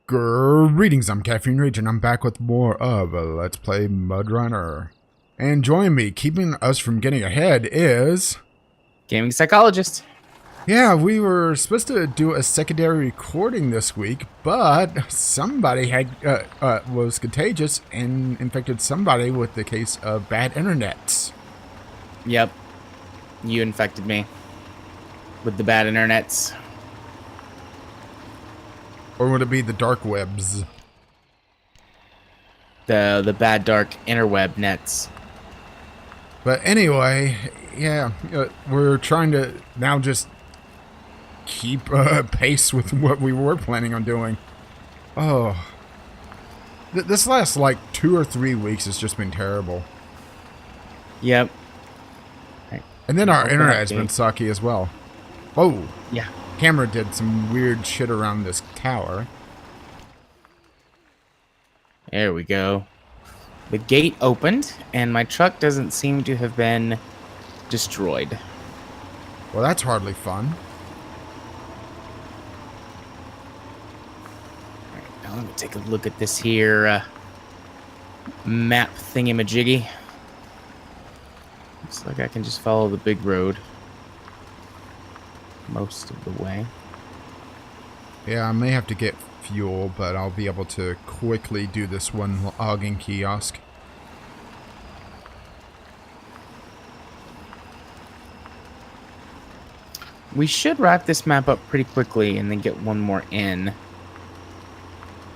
Greetings, I'm Caffeine and I'm back with more of Let's Play MudRunner. And join me, keeping us from getting ahead is... Gaming Psychologist. Yeah, we were supposed to do a secondary recording this week, but somebody was contagious and infected somebody with the case of bad internets. Yep. You infected me with the bad internets. Or would it be the dark webs? The bad dark interweb nets. But anyway, yeah, we're trying to now just keep pace with what we were planning on doing. Oh, this last like 2 or 3 weeks has just been terrible. Yep. And then our internet has been sucky as well. Oh, yeah. Camera did some weird shit around this tower. There we go. The gate opened, and my truck doesn't seem to have been destroyed. Well, that's hardly fun. Alright, now let me take a look at this here map thingy-majiggy. Looks like I can just follow the big road most of the way. Yeah, I may have to get fuel, but I'll be able to quickly do this one logging kiosk. We should wrap this map up pretty quickly and then get one more in.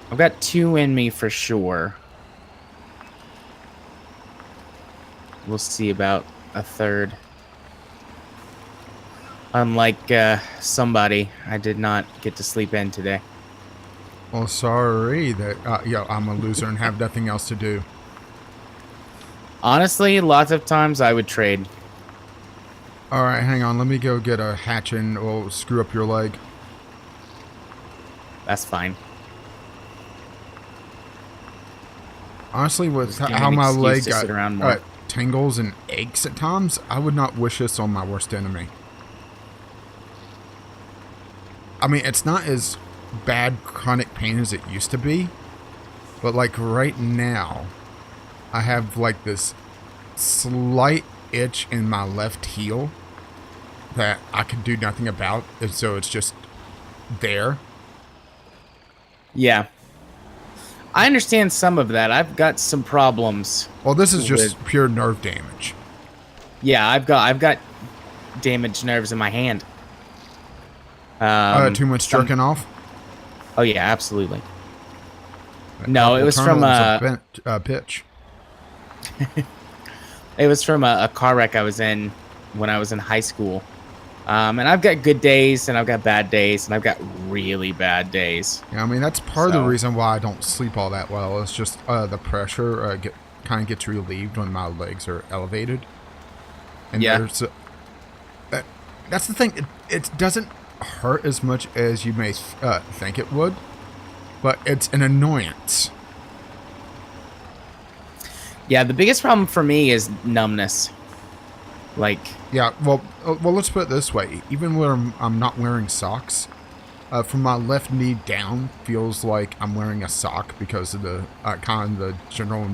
I've got 2 in me for sure. We'll see about a third. Unlike somebody, I did not get to sleep in today. Well, sorry that I'm a loser and have nothing else to do. Honestly, lots of times I would trade. Alright, hang on. Let me go get a hatchet and we'll screw up your leg. That's fine. Honestly, with how my leg got tangles and aches at times, I would not wish this on my worst enemy. I mean, it's not as bad chronic pain as it used to be, but like right now, I have like this slight itch in my left heel that I can do nothing about, and so it's just there. Yeah. I understand some of that. I've got some problems. Well, this is just pure nerve damage. Yeah, I've got damaged nerves in my hand. Too much jerking off? Oh yeah, absolutely. No, it was from a pitch. It was from a car wreck I was in when I was in high school. And I've got good days and I've got bad days and I've got really bad days. Yeah, I mean that's part of the reason why I don't sleep all that well. It's just the pressure kind of gets relieved when my legs are elevated. And yeah, that's the thing. It doesn't hurt as much as you may think it would, but it's an annoyance. Yeah, the biggest problem for me is numbness. Like, yeah, well, let's put it this way. Even when I'm not wearing socks, from my left knee down feels like I'm wearing a sock because of the kind of the general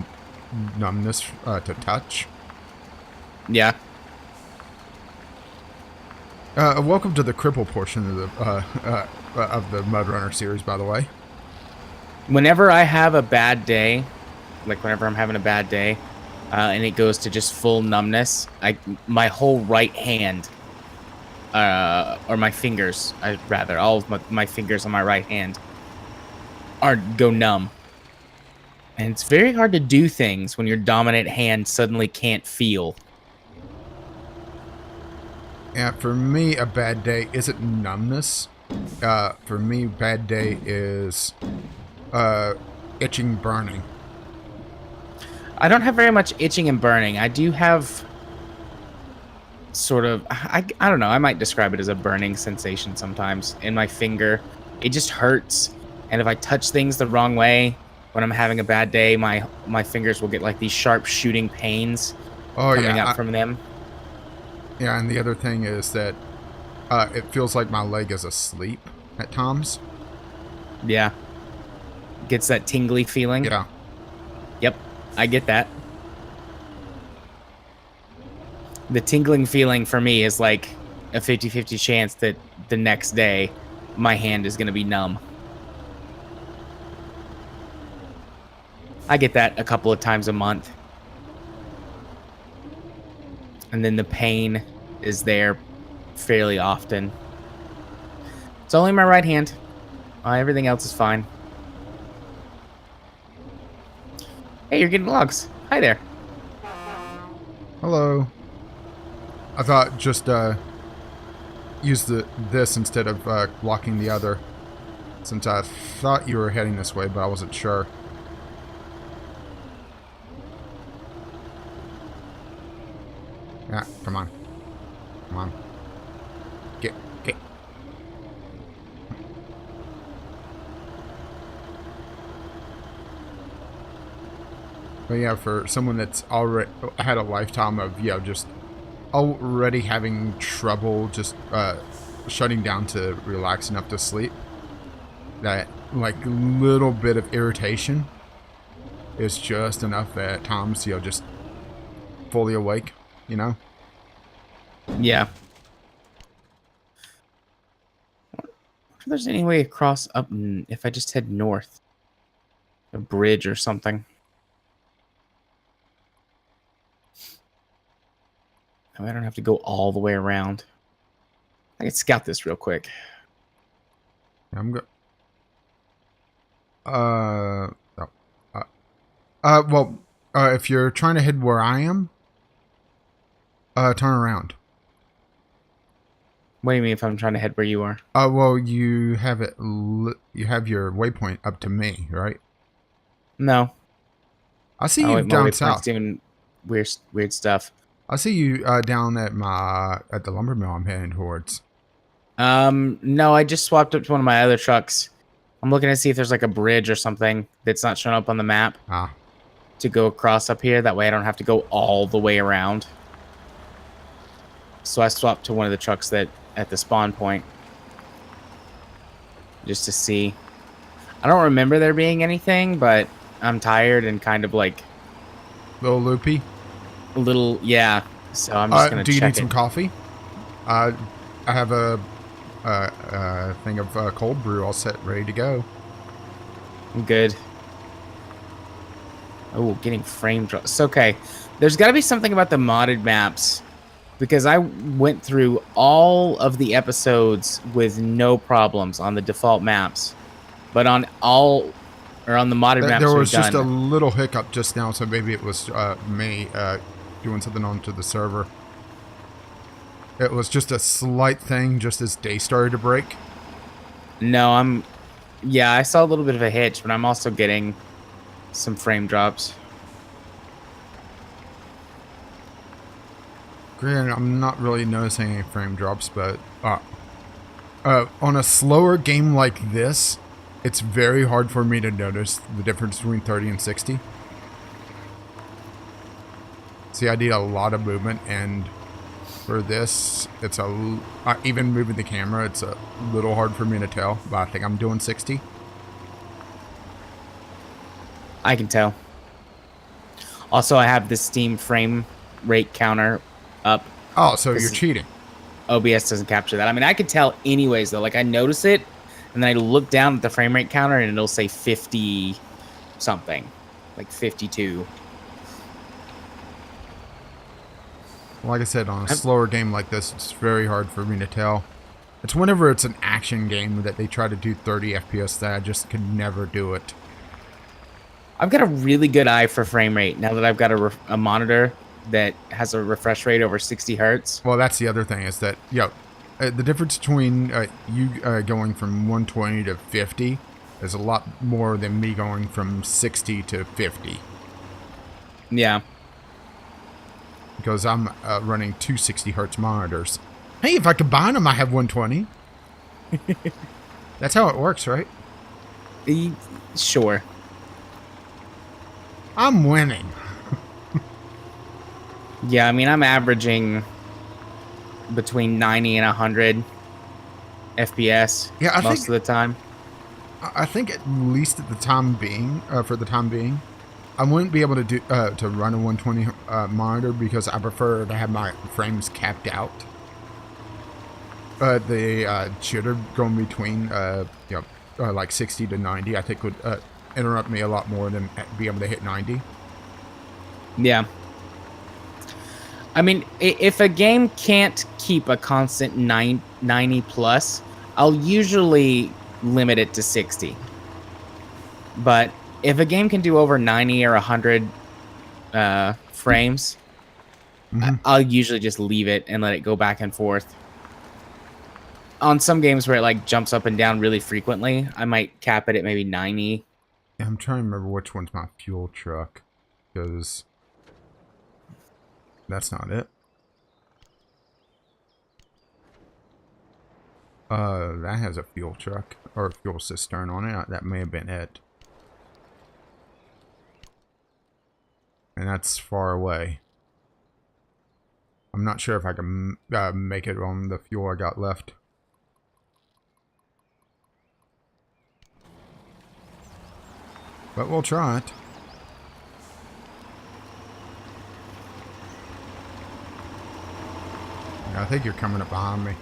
numbness to touch. Yeah. Welcome to the cripple portion of the MudRunner series, by the way. Whenever I have a bad day, like whenever I'm having a bad day, and it goes to just full numbness, my whole right hand, or my fingers, all of my fingers on my right hand, go numb. And it's very hard to do things when your dominant hand suddenly can't feel. Yeah, for me, a bad day isn't numbness. For me, bad day is itching, burning. I don't have very much itching and burning. I do have sort of, I don't know, I might describe it as a burning sensation sometimes in my finger. It just hurts. And if I touch things the wrong way when I'm having a bad day, my fingers will get like these sharp shooting pains coming up from them. Yeah, and the other thing is that it feels like my leg is asleep at times. Yeah. gets that tingly feeling. Yeah. Yep, I get that. The tingling feeling for me is like a 50-50 chance that the next day my hand is going to be numb. I get that a couple of times a month. And then the pain is there fairly often. It's only my right hand. Everything else is fine. Hey, you're getting logs. Hi there. Hello. I thought just use this instead of blocking the other, since I thought you were heading this way, but I wasn't sure. Yeah, come on. Come on. Get. But yeah, for someone that's already had a lifetime of, just already having trouble just shutting down to relax enough to sleep, that like little bit of irritation is just enough at times, just fully awake, Yeah. I wonder if there's any way across up if I just head north. A bridge or something. I don't have to go all the way around. I can scout this real quick. I'm go. Well, if you're trying to head where I am, turn around. What do you mean if I'm trying to head where you are? Well, you have it. You have your waypoint up to me, right? No. I see you down south. Doing weird stuff. I see you down at the lumber mill I'm heading towards. No, I just swapped up to one of my other trucks. I'm looking to see if there's like a bridge or something that's not showing up on the map. To go across up here. That way I don't have to go all the way around. So I swapped to one of the trucks that at the spawn point. Just to see. I don't remember there being anything, but I'm tired and kind of like... Little loopy? A little, yeah. So I'm just going to check. Do you need some coffee? I have a thing of cold brew all set, ready to go. I'm good. Oh, getting frame drops. It's okay. There's got to be something about the modded maps, because I went through all of the episodes with no problems on the default maps, but on the modded maps there was just a little hiccup just now, so maybe it was me doing something onto the server. It was just a slight thing just as day started to break. No, yeah, I saw a little bit of a hitch, but I'm also getting some frame drops. Granted, I'm not really noticing any frame drops, but on a slower game like this, it's very hard for me to notice the difference between 30 and 60. See, I need a lot of movement, and for this, it's even moving the camera, it's a little hard for me to tell, but I think I'm doing 60. I can tell. Also, I have the Steam frame rate counter up. Oh, so you're cheating. OBS doesn't capture that. I mean, I can tell anyways, though. Like, I notice it, and then I look down at the frame rate counter, and it'll say 50 something. Like 52. Like I said, on a slower game like this, it's very hard for me to tell. It's whenever it's an action game that they try to do 30 FPS that I just could never do it. I've got a really good eye for frame rate now that I've got a monitor that has a refresh rate over 60 hertz. Well, that's the other thing is that, the difference between you going from 120 to 50 is a lot more than me going from 60 to 50. Yeah. Because I'm running two 60 hertz monitors. Hey, if I combine them, I have 120. That's how it works, right? Sure. I'm winning. Yeah, I mean, I'm averaging between 90 and 100 FPS most of the time. I think at least at the time being, for the time being, I wouldn't be able to do to run a 120 monitor because I prefer to have my frames capped out. The jitter going between like 60 to 90, I think would interrupt me a lot more than be able to hit 90. Yeah. I mean, if a game can't keep a constant 90 plus, I'll usually limit it to 60. But if a game can do over 90 or 100 frames, I'll usually just leave it and let it go back and forth. On some games where it like jumps up and down really frequently, I might cap it at maybe 90. Yeah, I'm trying to remember which one's my fuel truck, because that's not it. That has a fuel truck or a fuel cistern on it. That may have been it. And that's far away. I'm not sure if I can make it on the fuel I got left. But we'll try it. Yeah, I think you're coming up behind me.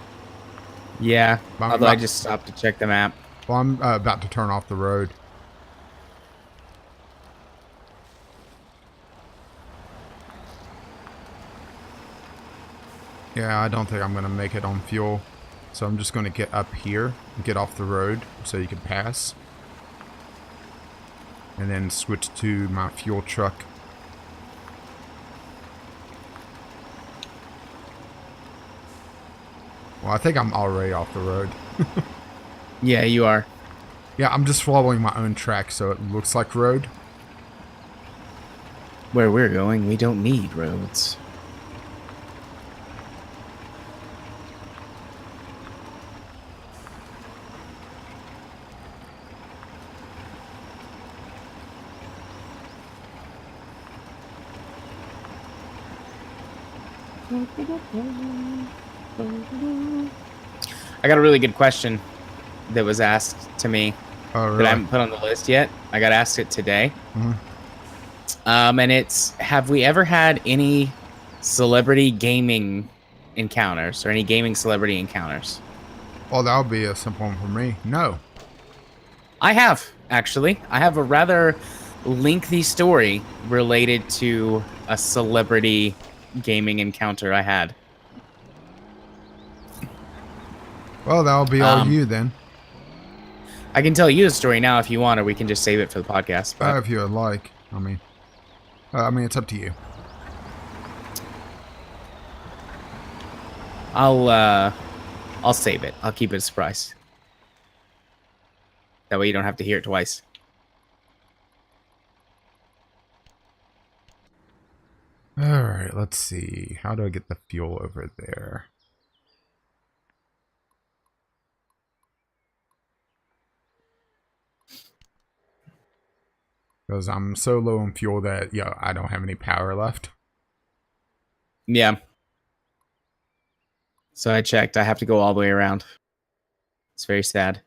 Yeah, although I just stopped to check the map. Well, I'm about to turn off the road. Yeah, I don't think I'm going to make it on fuel. So I'm just going to get up here and get off the road so you can pass. And then switch to my fuel truck. Well, I think I'm already off the road. Yeah, you are. Yeah, I'm just following my own track so it looks like road. Where we're going, we don't need roads. I got a really good question that was asked to me that I haven't put on the list yet. I got asked it today. And it's, have we ever had any celebrity gaming encounters or any gaming celebrity encounters? Well, that would be a simple one for me. No. I have, actually. I have a rather lengthy story related to a celebrity gaming encounter I had. Well, that'll be all you then. I can tell you the story now if you want, or we can just save it for the podcast. But if you would like. I mean, it's up to you. I'll save it. I'll keep it a surprise. That way you don't have to hear it twice. All right, let's see. How do I get the fuel over there? Because I'm so low on fuel that, I don't have any power left. Yeah. So I checked. I have to go all the way around. It's very sad.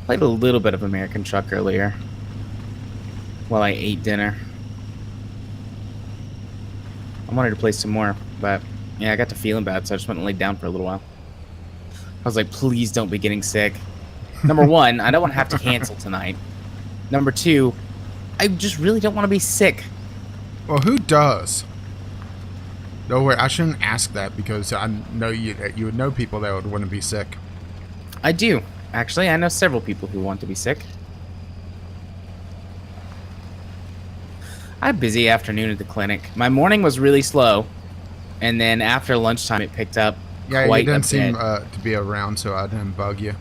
Played a little bit of American Truck earlier while I ate dinner. I wanted to play some more, but yeah, I got to feeling bad, so I just went and laid down for a little while. I was like, please don't be getting sick. Number one, I don't want to have to cancel tonight. Number two, I just really don't want to be sick. Well, who does? No, wait, I shouldn't ask that because I know you would know people that would want to be sick. I do. Actually, I know several people who want to be sick. I had a busy afternoon at the clinic. My morning was really slow, and then after lunchtime it picked up Yeah, quite you didn't a seem bit. to be around, so I didn't bug you.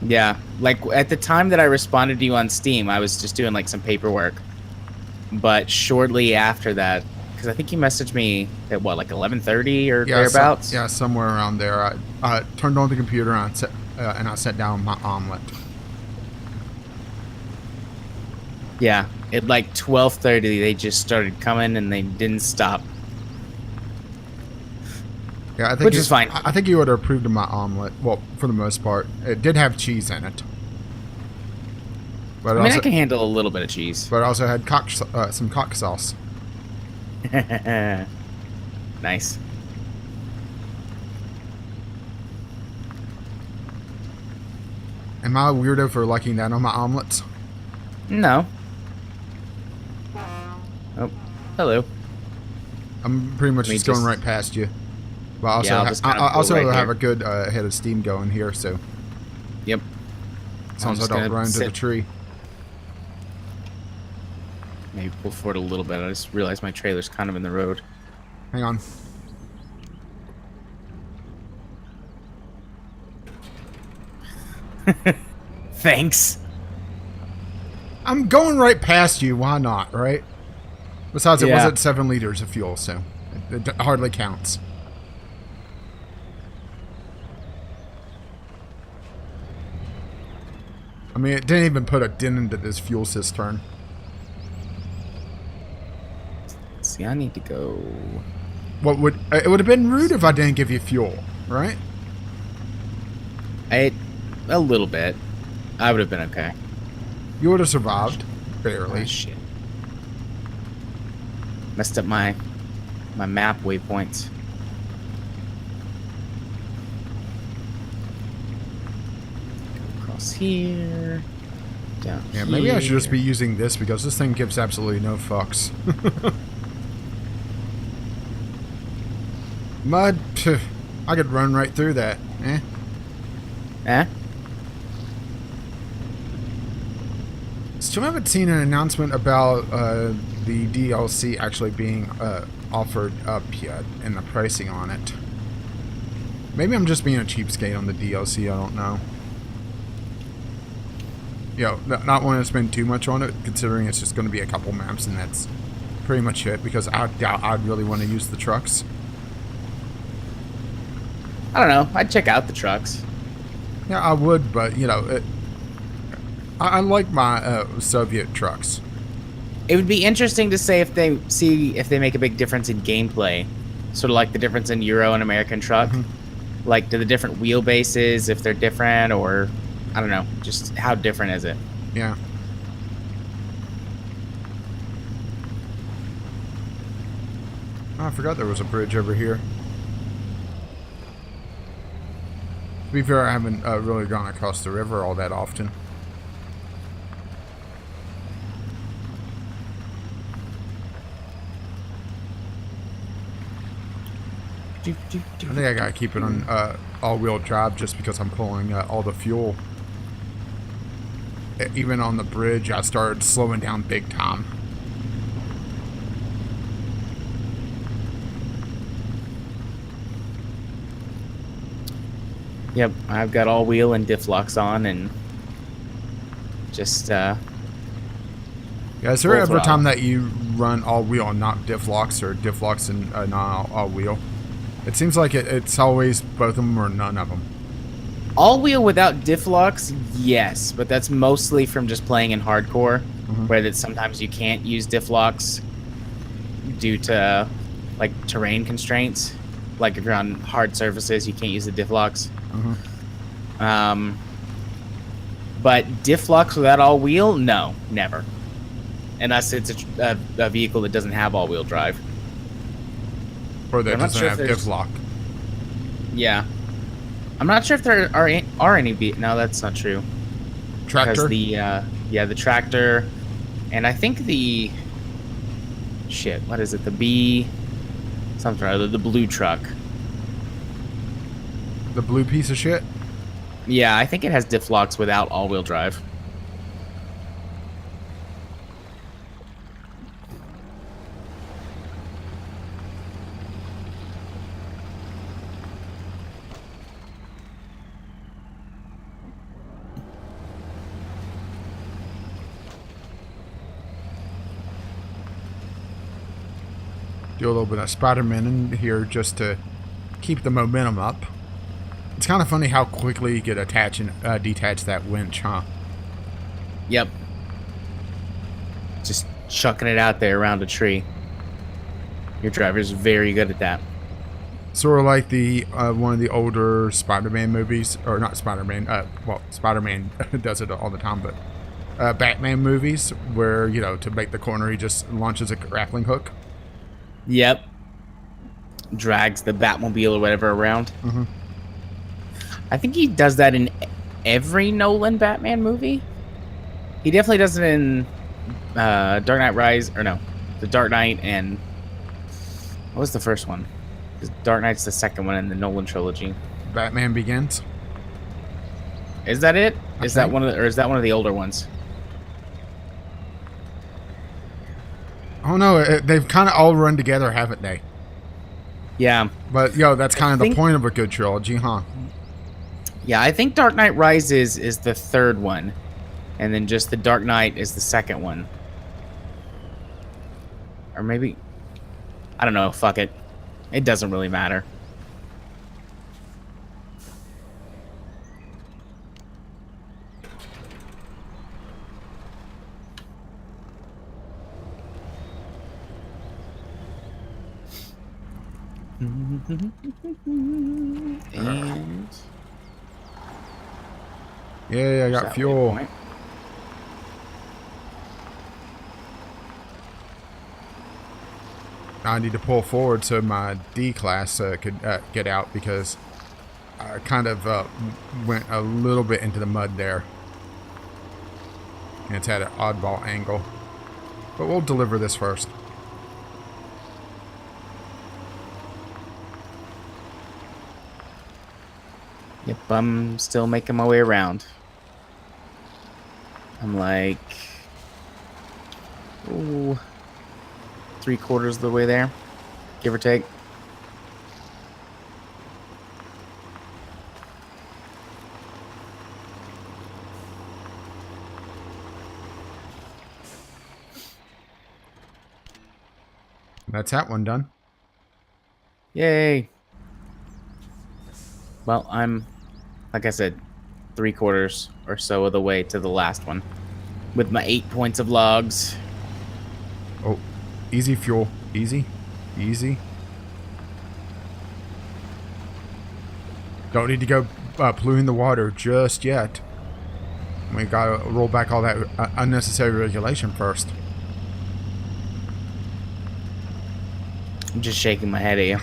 Yeah, like at the time that I responded to you on Steam, I was just doing like some paperwork. But shortly after that, because I think you messaged me at what, like 11:30 or thereabouts? Somewhere around there. I turned on the computer and I sat down my omelet. Yeah, at like 12:30, they just started coming and they didn't stop. Yeah, I think Which is fine. I think you would have approved of my omelet. Well, for the most part, it did have cheese in it. But I mean, I can handle a little bit of cheese. But it also had some cock sauce. Nice. Am I a weirdo for liking that on my omelets? No. Oh, hello. I'm pretty much just going right past you. But also, Yeah, I also right have here. a good head of steam going here, so Yep. as long as I don't run into the tree. Maybe pull forward a little bit. I just realized my trailer's kind of in the road. Hang on. Thanks. I'm going right past you. Why not, right? Besides, it Yeah. was at 7 liters of fuel, so it hardly counts. I mean, it didn't even put a dent into this fuel cistern. See, I need to go. It would have been rude if I didn't give you fuel, right? A little bit. I would have been okay. You would have survived, Oh, barely. shit. Messed up my map waypoints. Go across here. Down Yeah, here. maybe I should just be using this because this thing gives absolutely no fucks. Mud, pff, I could run right through that. Eh? Eh? Still haven't seen an announcement about the DLC actually being offered up yet and the pricing on it. Maybe I'm just being a cheapskate on the DLC, I don't know. Yo, not wanting to spend too much on it, considering it's just going to be a couple maps and that's pretty much it, because I doubt I'd really want to use the trucks. I don't know. I'd check out the trucks. Yeah, I would, but, you know, I like my Soviet trucks. It would be interesting to say if they make a big difference in gameplay, sort of like the difference in Euro and American truck. Mm-hmm. Like, do the different wheelbases, if they're different, or I don't know, just how different is it? Yeah. Oh, I forgot there was a bridge over here. To be fair, I haven't really gone across the river all that often. I think I gotta keep it on all-wheel drive just because I'm pulling all the fuel. Even on the bridge, I started slowing down big time. Yep, I've got all wheel and diff locks on, and just Yeah, is there full ever a throttle. time that you run all-wheel and not diff locks, or diff locks and not all-wheel? It seems like it's always both of them or none of them. all wheel without diff locks, yes, but that's mostly from just playing in hardcore, where that sometimes you can't use diff locks due to like terrain constraints. Like if you're on hard surfaces, you can't use the diff locks. But diff locks without all wheel, no, never. Unless it's a vehicle that doesn't have all wheel drive. Or that I'm not doesn't sure have if diff there's- lock. Yeah, I'm not sure if there are any no, that's not true. Tractor? Because the tractor, and I think the shit, what is it? The B something or other, the blue truck. The blue piece of shit? Yeah, I think it has diff locks without all-wheel drive. Do a little bit of Spider-Man in here just to keep the momentum up. It's kind of funny how quickly you could attach and detach that winch, huh? Yep. just chucking it out there around a tree. Your driver's very good at that. Sort of like the one of the older Spider-Man movies, or not Spider-Man. Well, Spider-Man does it all the time, but Batman movies where, you know, to make the corner, he just launches a grappling hook. Yep. Drags the Batmobile or whatever around. Mm-hmm. I think he does that in every Nolan Batman movie. He definitely does it in Dark Knight Rise, or no, The Dark Knight, and what was the first one? Dark Knight's the second one in the Nolan trilogy. Batman Begins. Is that it? I Is that think. one of the, or is that one of the older ones? Oh no, they've kind of all run together, haven't they? Yeah. But yo, that's kind of the think- point of a good trilogy, huh? Yeah, I think Dark Knight Rises is the third one, and then just The Dark Knight is the second one. Or maybe, I don't know. Fuck it. It doesn't really matter. And Yeah, I got that fuel. waypoint. I need to pull forward so my D class could get out, because I kind of went a little bit into the mud there. And it's at an oddball angle. But we'll deliver this first. Yep, I'm still making my way around. I'm like, ooh, 3/4 of the way there, give or take. That's that one done. Yay. Well, I'm, like I said, 3/4 or so of the way to the last one with my 8 points of logs. Oh, easy fuel. Easy. Easy. Don't need to go polluting the water just yet. We gotta roll back all that unnecessary regulation first. I'm just shaking my head at you.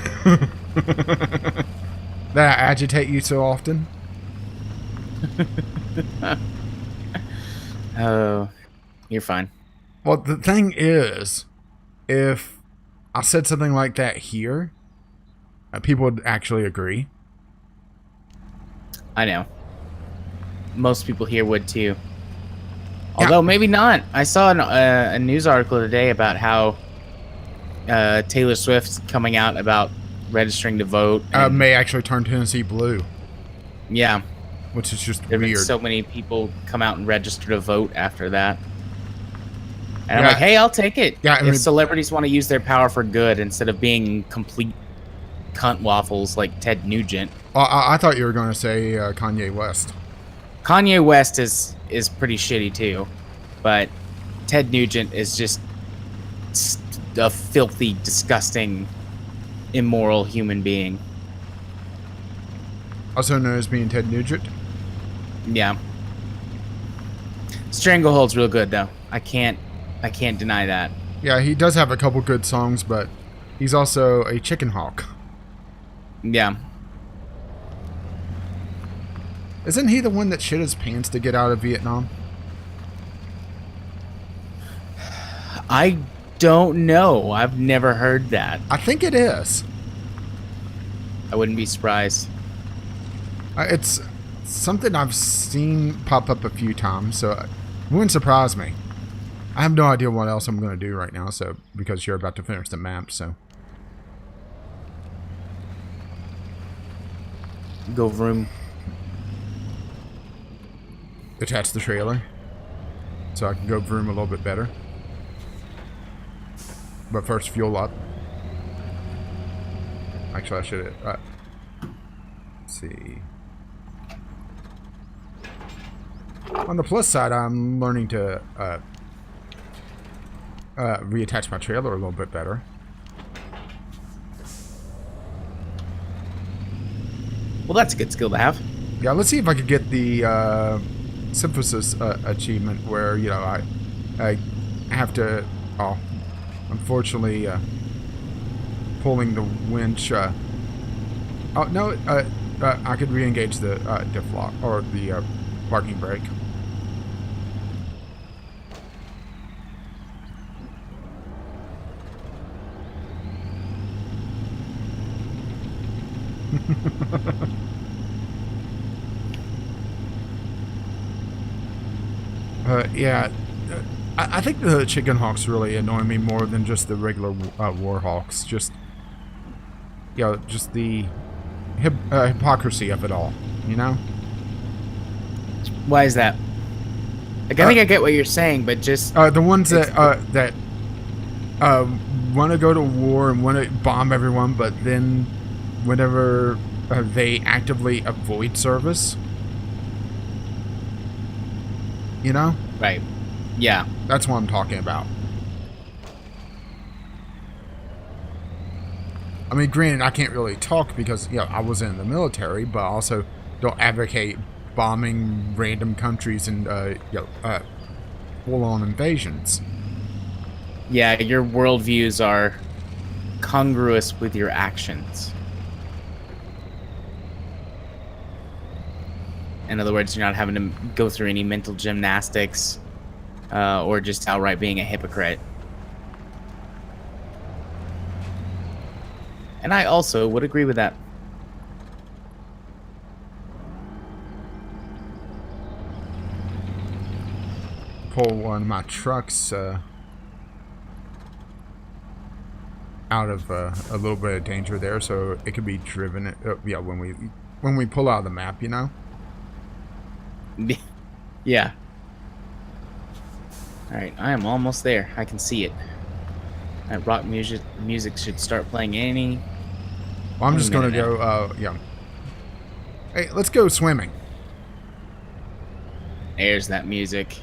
That agitate you so often? Oh, you're fine. Well, the thing is, if I said something like that here, people would actually agree. I know. Most people here would too. Although maybe not. I saw a news article today about how Taylor Swift's coming out about registering to vote. and- May actually turn Tennessee blue, yeah, which is just there have been weird. so many people come out and register to vote after that. And I'm Yeah. like, hey, I'll take it. Yeah, I if mean- celebrities want to use their power for good instead of being complete cunt waffles like Ted Nugent. I thought you were going to say Kanye West. Kanye West is pretty shitty too, but Ted Nugent is just a filthy, disgusting, immoral human being. Also known as being Ted Nugent. Yeah. Stranglehold's real good though. I can't deny that. Yeah, he does have a couple good songs, but he's also a chicken hawk. Yeah. Isn't he the one that shit his pants to get out of Vietnam? I don't know. I've never heard that. I think it is. I wouldn't be surprised. It's something I've seen pop up a few times, so it wouldn't surprise me. I have no idea what else I'm going to do right now, so because you're about to finish the map, so. Go vroom. Attach the trailer so I can go vroom a little bit better. But first, fuel up. Actually, I should have. Let's see. On the plus side, I'm learning to reattach my trailer a little bit better. Well, that's a good skill to have. Yeah, let's see if I could get the synthesis achievement where, you know, I have to, oh, unfortunately, pulling the winch. Oh, no, I could re-engage the diff lock, or the parking brake. Yeah, I think the chicken hawks really annoy me more than just the regular war hawks. Just, you know, just the hypocrisy of it all, you know? Why is that? Like, I think I get what you're saying, but just... the ones that want to go to war and want to bomb everyone, but then whenever they actively avoid service, you know? Right. Yeah. That's what I'm talking about. I mean, granted, I can't really talk because, you know, I was in the military, but I also don't advocate bombing random countries and, you know, full-on invasions. Yeah, your worldviews are congruous with your actions. In other words, you're not having to go through any mental gymnastics or just outright being a hypocrite. And I also would agree with that. Pull one of my trucks out of a little bit of danger there, so it could be driven. Yeah, when we pull out of the map, you know. Yeah. All right, I am almost there. I can see it. That rock music should start playing any. Well, I'm just gonna go. Yeah. Hey, let's go swimming. There's that music.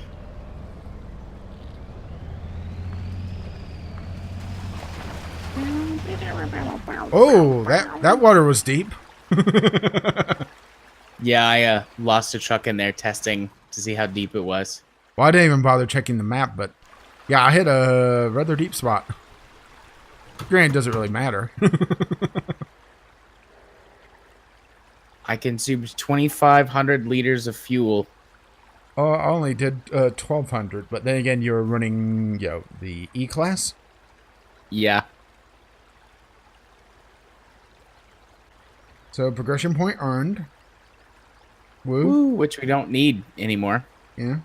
Oh, that water was deep. Yeah, I lost a truck in there testing to see how deep it was. Well, I didn't even bother checking the map, but yeah, I hit a rather deep spot. Granted, it doesn't really matter. I consumed 2,500 liters of fuel. Oh, I only did 1,200, but then again, you were running, you know, the E-Class? Yeah. So, progression point earned. Woo. Woo, which we don't need anymore. Yeah.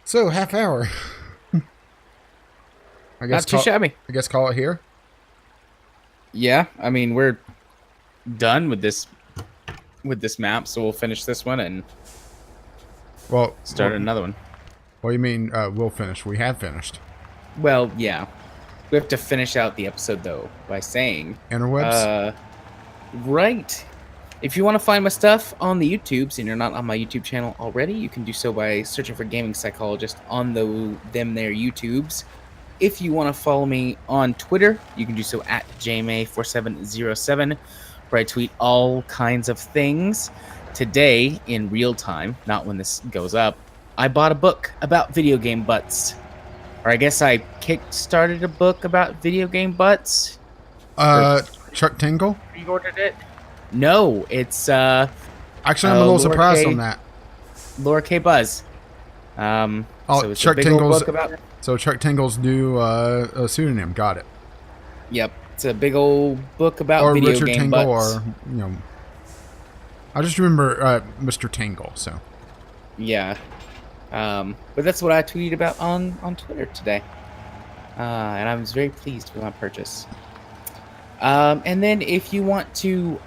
So, half hour. I guess Not too shabby. I guess call it here. Yeah, I mean, we're done with this map, so we'll finish this one and start another one. What do you mean we'll finish? We have finished. Well, yeah. We have to finish out the episode, though, by saying... Interwebs? Right. If you want to find my stuff on the YouTubes and you're not on my YouTube channel already, you can do so by searching for Gaming Psychologist on them there YouTubes. If you want to follow me on Twitter, you can do so at JMA4707, where I tweet all kinds of things. Today, in real time, not when this goes up, I bought a book about video game butts. Or I guess I kick-started a book about video game butts. Chuck Tingle? Pre-ordered it. No, it's actually, I'm a little surprised on that. Laura K. Buzz. So it's Chuck a big old Tingle's book about... So Chuck Tingle's new pseudonym. Got it. Yep, it's a big old book about or video Richard game Tingle, butts. or you know, I just remember Mr. Tingle. So yeah, but that's what I tweeted about on Twitter today, and I was very pleased with my purchase. And then if you want to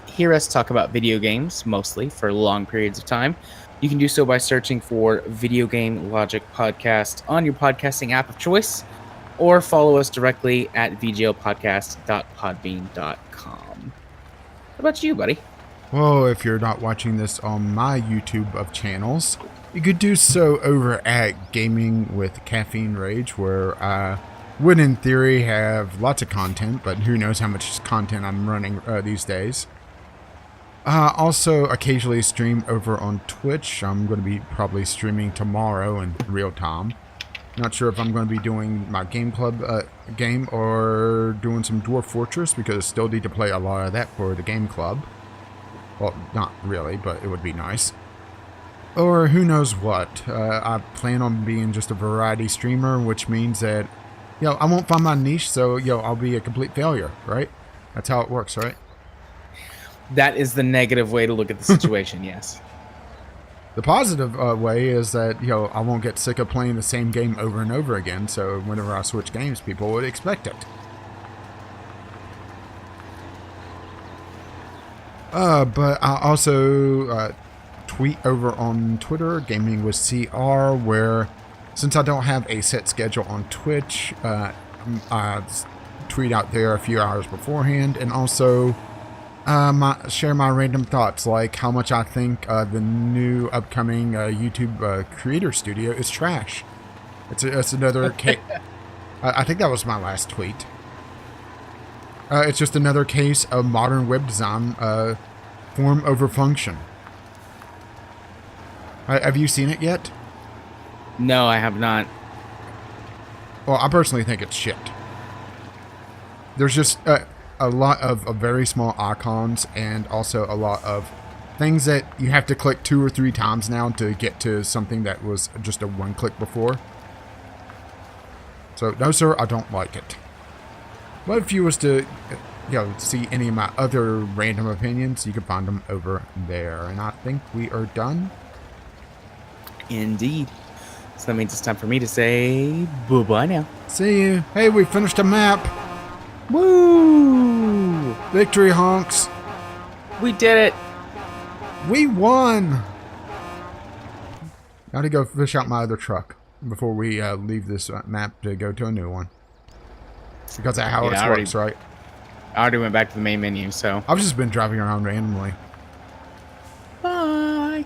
hear us talk about video games, mostly for long periods of time, you can do so by searching for Video Game Logic Podcast on your podcasting app of choice, or follow us directly at vglpodcast.podbean.com. What about you, buddy? Well, if you're not watching this on my YouTube of channels, You could do so over at Gaming with Caffeine Rage, where I would in theory have lots of content, but who knows how much content I'm running these days. Also occasionally stream over on Twitch. I'm going to be probably streaming tomorrow in real time. Not sure if I'm going to be doing my game club game or doing some Dwarf Fortress, because I still need to play a lot of that for the game club. Well, not really, but it would be nice. Or who knows what. I plan on being just a variety streamer, which means that, I won't find my niche, so, I'll be a complete failure, right? That's how it works, right? That is the negative way to look at the situation, yes. The positive way is that, I won't get sick of playing the same game over and over again, so whenever I switch games, people would expect it. But I also tweet over on Twitter, Gaming with CR, where since I don't have a set schedule on Twitch, I tweet out there a few hours beforehand, and also share my random thoughts, like how much I think the new upcoming YouTube creator studio is trash. It's another case. I think that was my last tweet. It's just another case of modern web design form over function. Have you seen it yet? No, I have not. Well, I personally think it's shit. There's just a lot of very small icons, and also a lot of things that you have to click 2 or 3 times now to get to something that was just a one click before. So no sir, I don't like it. But if you was to see any of my other random opinions, you can find them over there. And I think we are done. Indeed. So that means it's time for me to say bye-bye now. See you. Hey, we finished a map. Woo! Victory honks. We did it. We won. Got to go fish out my other truck before we leave this map to go to a new one. Because that's how it works, right? I already went back to the main menu, so. I've just been driving around randomly. Bye.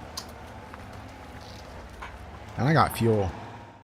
And I got fuel.